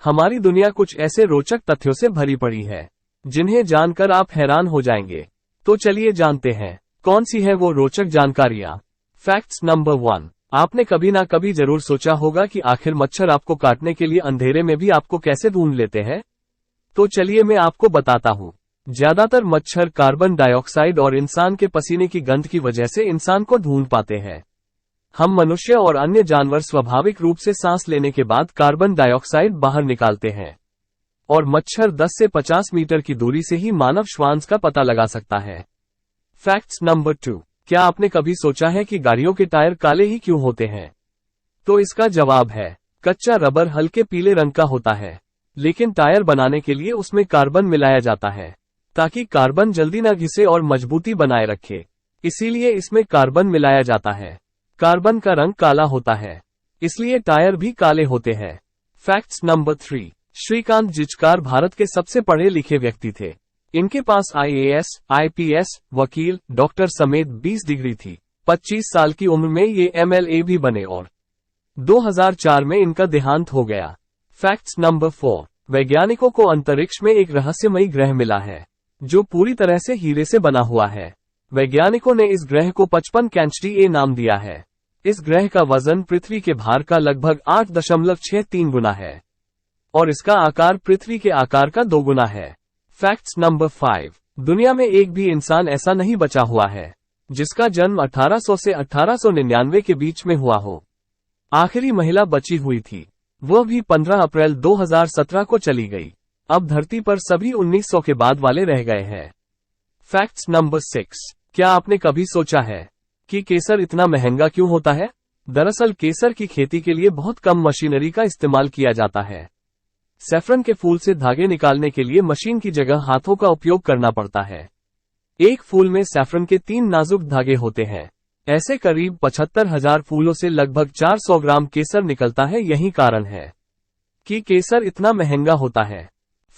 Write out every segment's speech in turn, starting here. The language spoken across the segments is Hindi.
हमारी दुनिया कुछ ऐसे रोचक तथ्यों से भरी पड़ी है जिन्हें जानकर आप हैरान हो जाएंगे। तो चलिए जानते हैं कौन सी है वो रोचक जानकारियां। Facts number 1। आपने कभी ना कभी जरूर सोचा होगा कि आखिर मच्छर आपको काटने के लिए अंधेरे में भी आपको कैसे ढूंढ लेते हैं। तो चलिए मैं आपको बताता हूँ। ज्यादातर मच्छर कार्बन डाइऑक्साइड और इंसान के पसीने की गंध की वजह से इंसान को ढूंढ पाते हैं। हम मनुष्य और अन्य जानवर स्वाभाविक रूप से सांस लेने के बाद कार्बन डाइऑक्साइड बाहर निकालते हैं, और मच्छर 10 से 50 मीटर की दूरी से ही मानव श्वास का पता लगा सकता है। Facts number 2। क्या आपने कभी सोचा है कि गाड़ियों के टायर काले ही क्यों होते हैं? तो इसका जवाब है, कच्चा रबर हल्के पीले रंग का होता है, लेकिन टायर बनाने के लिए उसमें कार्बन मिलाया जाता है ताकि कार्बन जल्दी न घिसे और मजबूती बनाए रखे। इसीलिए इसमें कार्बन मिलाया जाता है। कार्बन का रंग काला होता है, इसलिए टायर भी काले होते हैं। Facts number 3। श्रीकांत जिचकार भारत के सबसे पढ़े लिखे व्यक्ति थे। इनके पास IAS, IPS, वकील, डॉक्टर समेत 20 डिग्री थी। 25 साल की उम्र में ये MLA भी बने और 2004 में इनका देहांत हो गया। Facts number 4। वैज्ञानिकों को अंतरिक्ष में एक रहस्यमयी ग्रह मिला है जो पूरी तरह से हीरे से बना हुआ है। वैज्ञानिकों ने इस ग्रह को 55 कैंचडी नाम दिया है। इस ग्रह का वजन पृथ्वी के भार का लगभग 8.63 गुना है और इसका आकार पृथ्वी के आकार का 2 गुना है। Facts number 5। दुनिया में एक भी इंसान ऐसा नहीं बचा हुआ है जिसका जन्म 1800 से 1899 के बीच में हुआ हो। आखिरी महिला बची हुई थी, वह भी 15 अप्रैल 2017 को चली गई। अब धरती पर सभी 1900 के बाद वाले रह गए हैं। Facts number 6। क्या आपने कभी सोचा है कि केसर इतना महंगा क्यों होता है? दरअसल केसर की खेती के लिए बहुत कम मशीनरी का इस्तेमाल किया जाता है। सैफरन के फूल से धागे निकालने के लिए मशीन की जगह हाथों का उपयोग करना पड़ता है। एक फूल में सैफरन के 3 नाजुक धागे होते हैं। ऐसे करीब 75,000 फूलों से लगभग 400 ग्राम केसर निकलता है। यही कारण है कि केसर इतना महंगा होता है।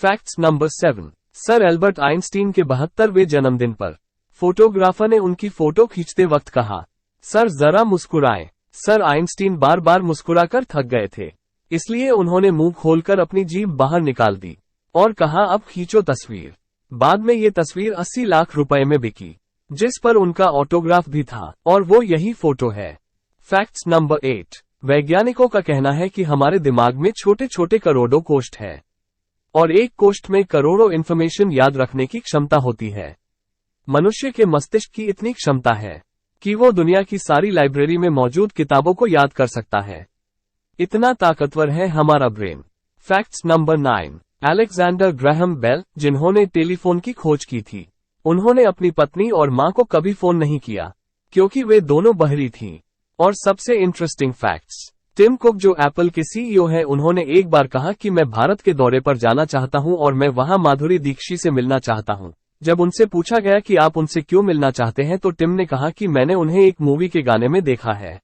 Facts number 7। Sir Albert Einstein के 72वें जन्मदिन पर फोटोग्राफर ने उनकी फोटो खींचते वक्त कहा, सर जरा मुस्कुराएं। सर आइंस्टीन बार बार मुस्कुराकर थक गए थे, इसलिए उन्होंने मुंह खोलकर अपनी जीभ बाहर निकाल दी और कहा, अब खींचो तस्वीर। बाद में ये तस्वीर 80 लाख रुपए में बिकी, जिस पर उनका ऑटोग्राफ भी था, और वो यही फोटो है। Facts number 8। वैज्ञानिकों का कहना है कि हमारे दिमाग में छोटे छोटे करोड़ों कोष्ठ है और एक कोष्ठ में करोड़ों इन्फॉर्मेशन याद रखने की क्षमता होती है। मनुष्य के मस्तिष्क की इतनी क्षमता है कि वो दुनिया की सारी लाइब्रेरी में मौजूद किताबों को याद कर सकता है। इतना ताकतवर है हमारा brain. Facts number 9। Alexander Graham Bell, जिन्होंने टेलीफोन की खोज की थी, उन्होंने अपनी पत्नी और मां को कभी फोन नहीं किया क्योंकि वे दोनों बहरी थीं। और सबसे इंटरेस्टिंग फैक्ट्स, टिम कुक जो एप्पल के CEO हैं, उन्होंने एक बार कहा कि मैं भारत के दौरे पर जाना चाहता हूं और मैं वहां माधुरी दीक्षित से मिलना चाहता हूं। जब उनसे पूछा गया कि आप उनसे क्यों मिलना चाहते हैं, तो टिम ने कहा कि मैंने उन्हें एक मूवी के गाने में देखा है।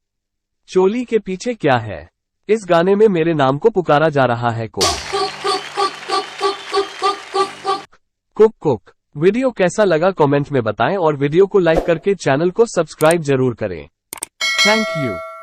चोली के पीछे क्या है? इस गाने में मेरे नाम को पुकारा जा रहा है। Cook cook. वीडियो कैसा लगा कमेंट में बताएं और वीडियो को लाइक करके चैनल को सब्सक्राइब जरूर करें। Thank you.